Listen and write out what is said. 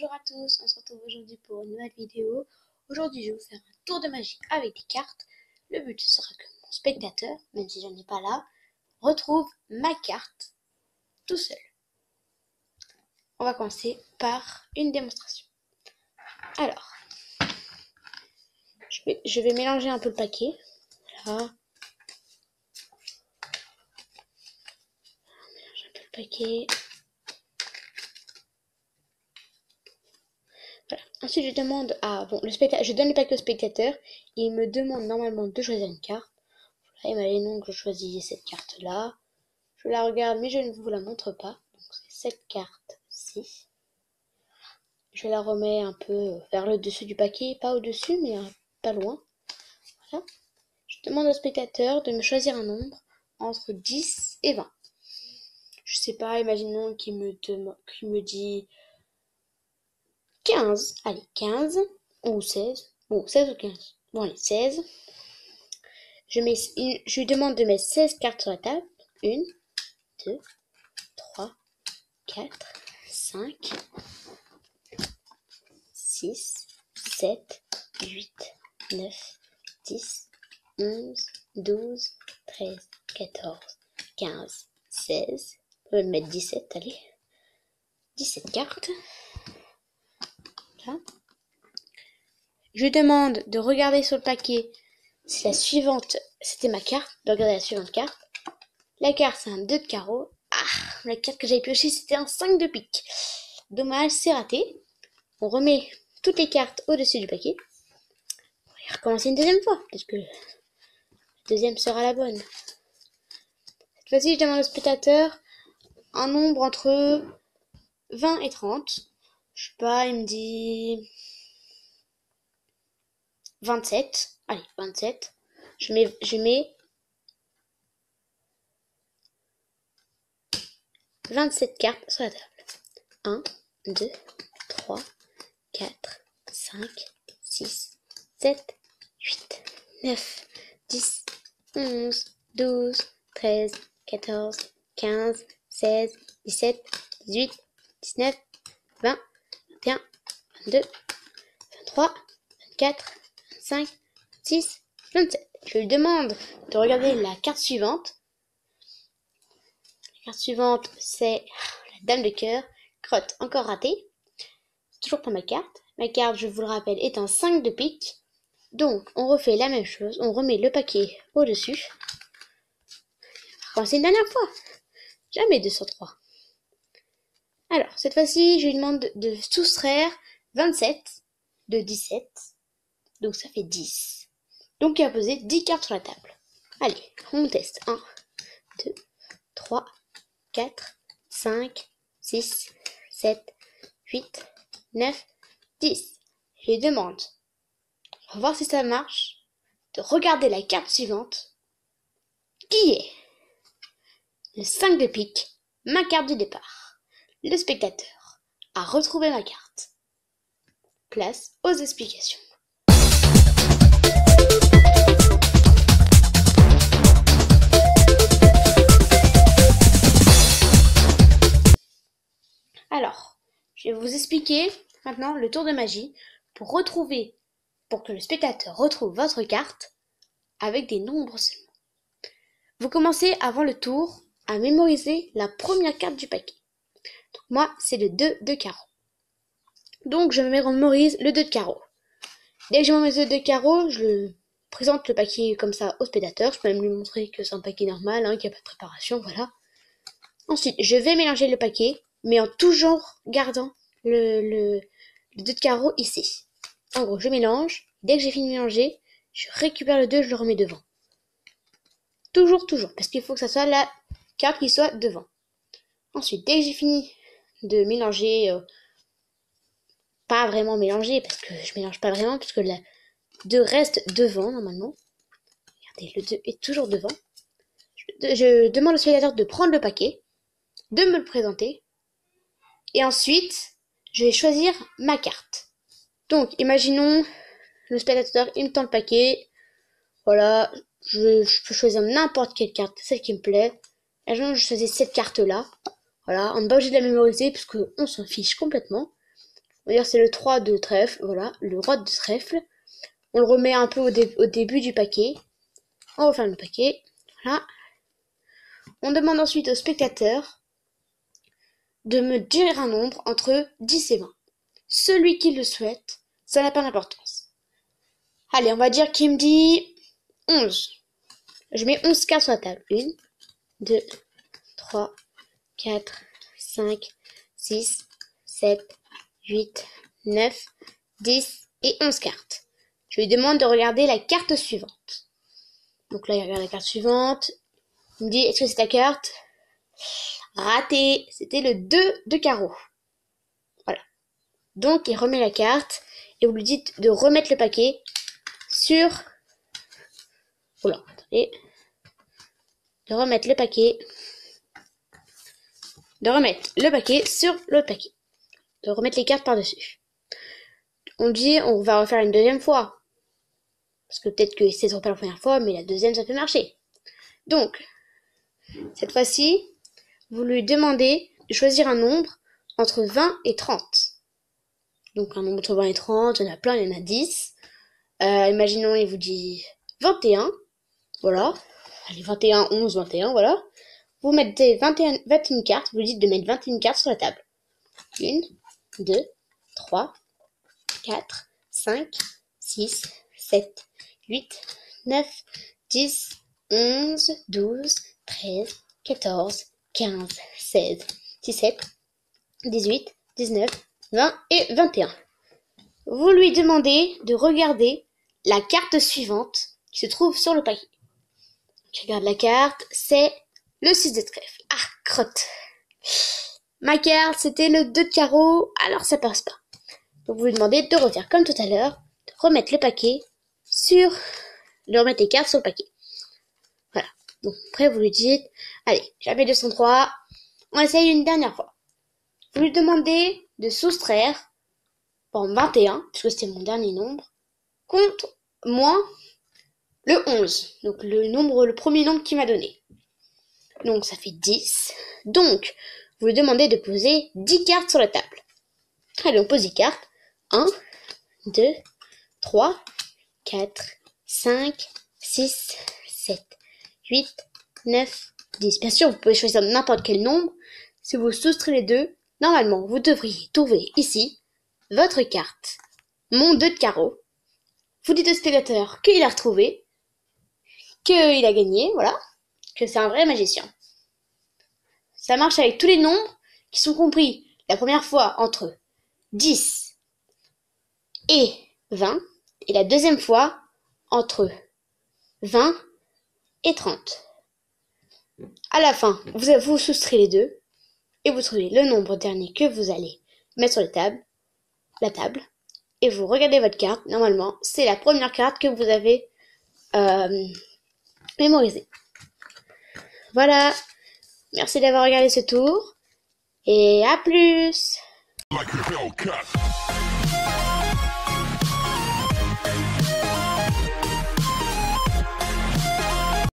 Bonjour à tous, on se retrouve aujourd'hui pour une nouvelle vidéo. Aujourd'hui, je vais vous faire un tour de magie avec des cartes. Le but ce sera que mon spectateur, même si je n'ai pas là, retrouve ma carte tout seul. On va commencer par une démonstration. Alors, je vais mélanger un peu le paquet. Voilà. Mélanger un peu le paquet. Voilà. Ensuite, je demande à je donne le paquet au spectateur. Il me demande normalement de choisir une carte. Voilà, imaginons que je choisis cette carte-là. Je la regarde, mais je ne vous la montre pas. Donc c'est cette carte-ci. Je la remets un peu vers le dessus du paquet, pas au-dessus, mais pas loin. Voilà. Je demande au spectateur de me choisir un nombre entre 10 et 20. Je sais pas, imaginons qu'il me dit 15. Allez, 15 ou 16. Bon, 16 ou 15. Bon, allez, 16. Je lui demande de mettre 16 cartes sur la table. 1, 2, 3, 4, 5, 6, 7, 8, 9, 10, 11, 12, 13, 14, 15, 16. On peut mettre 17, allez. 17 cartes. Là. Je lui demande de regarder sur le paquet si la suivante, c'était ma carte, de regarder la suivante carte. La carte, c'est un 2 de carreau. Ah, la carte que j'avais piochée, c'était un 5 de pique. Dommage, c'est raté. On remet toutes les cartes au-dessus du paquet. On va recommencer une deuxième fois, parce que la deuxième sera la bonne. Cette fois-ci, je demande au spectateur un nombre entre 20 et 30. Je sais pas, il me dit 27. Allez, 27. Je mets 27 cartes sur la table. 1, 2, 3, 4, 5, 6, 7, 8, 9, 10, 11, 12, 13, 14, 15, 16, 17, 18, 19, 20, 21, 22, 23, 24, 25, 26, 27. Je lui demande de regarder la carte suivante. La carte suivante, c'est la dame de cœur. Crotte, encore raté. C'est toujours pas ma carte. Ma carte, je vous le rappelle, est un 5 de pique. Donc, on refait la même chose. On remet le paquet au-dessus. C'est une dernière fois. Jamais 203. Alors, cette fois-ci, je lui demande de soustraire 27 de 17. Donc, ça fait 10. Donc, il a posé 10 cartes sur la table. Allez, on teste. 1, 2, 3, 4, 5, 6, 7, 8, 9, 10. Je lui demande, on va voir si ça marche, de regarder la carte suivante, qui est le 5 de pique, ma carte du départ. Le spectateur a retrouvé ma carte. Place aux explications. Alors, je vais vous expliquer maintenant le tour de magie pour que le spectateur retrouve votre carte avec des nombres seulement. Vous commencez avant le tour à mémoriser la première carte du paquet. Donc moi, c'est le 2 de carreau. Donc je mémorise le 2 de carreau. Dès que j'ai mémorisé le 2 de carreau, je présente le paquet comme ça au spectateur. Je peux même lui montrer que c'est un paquet normal, qu'il n'y a pas de préparation, voilà. Ensuite, je vais mélanger le paquet, mais en toujours gardant le 2 de carreau ici. En gros, je mélange. Dès que j'ai fini de mélanger, je récupère le 2, je le remets devant. Toujours, parce qu'il faut que ça soit la carte qui soit devant. Ensuite, dès que j'ai fini de mélanger, pas vraiment mélanger, parce que je mélange pas vraiment, puisque le 2 reste devant, normalement. Regardez, le 2 est toujours devant. Je demande au spectateur de prendre le paquet, de me le présenter, et ensuite, je vais choisir ma carte. Donc, imaginons, le spectateur, il me tend le paquet, voilà, je peux choisir n'importe quelle carte, celle qui me plaît. Imaginons, je choisis cette carte-là, voilà, on n'est pas obligé de la mémoriser, parce qu'on s'en fiche complètement. va dire c'est le 3 de trèfle, voilà, le roi de trèfle. On le remet un peu au début du paquet. On referme le paquet, voilà. On demande ensuite au spectateur de me dire un nombre entre 10 et 20. Celui qui le souhaite, ça n'a pas d'importance. Allez, on va dire qu'il me dit 11. Je mets 11 cartes sur la table. 1, 2, 3, 4, 5, 6, 7, 8, 9, 10 et 11 cartes. Je lui demande de regarder la carte suivante. Donc là, il regarde la carte suivante. Il me dit, est-ce que c'est ta carte? Raté. C'était le 2 de carreau. Voilà. Donc, il remet la carte et vous lui dites de remettre le paquet sur... Oula, attendez. De remettre le paquet sur l'autre paquet. De remettre les cartes par-dessus. On dit, on va refaire une deuxième fois. Parce que peut-être que c'est pas la première fois, mais la deuxième, ça peut marcher. Donc, cette fois-ci, vous lui demandez de choisir un nombre entre 20 et 30. Donc, un nombre entre 20 et 30, il y en a plein, il y en a 10. Imaginons, il vous dit 21. Voilà. Allez, 21, 11, 21, voilà. Vous mettez 21 cartes, vous lui dites de mettre 21 cartes sur la table. 1, 2, 3, 4, 5, 6, 7, 8, 9, 10, 11, 12, 13, 14, 15, 16, 17, 18, 19, 20 et 21. Vous lui demandez de regarder la carte suivante qui se trouve sur le paquet. Je regarde la carte, c'est le 6 de trèfle. Ah, crotte. Ma carte, c'était le 2 de carreau, alors ça passe pas. Donc vous lui demandez de refaire comme tout à l'heure, de remettre le paquet de remettre les cartes sur le paquet. Voilà. Donc après vous lui dites, allez, j'avais 203, on essaye une dernière fois. Vous lui demandez de soustraire, par 21, puisque c'était mon dernier nombre, contre moins le 11. Donc le premier nombre qu'il m'a donné. Donc ça fait 10. Donc, vous lui demandez de poser 10 cartes sur la table. Allez, on pose 10 cartes. 1, 2, 3, 4, 5, 6, 7, 8, 9, 10. Bien sûr, vous pouvez choisir n'importe quel nombre. Si vous soustrayez les deux, normalement, vous devriez trouver ici votre carte. Mon 2 de carreau. Vous dites au spectateur qu'il a retrouvé, qu'il a gagné, voilà, que c'est un vrai magicien. Ça marche avec tous les nombres qui sont compris la première fois entre 10 et 20, et la deuxième fois entre 20 et 30. À la fin, vous soustrayez les deux, et vous trouvez le nombre dernier que vous allez mettre sur la table, et vous regardez votre carte. Normalement, c'est la première carte que vous avez mémorisée. Voilà. Merci d'avoir regardé ce tour, et à plus!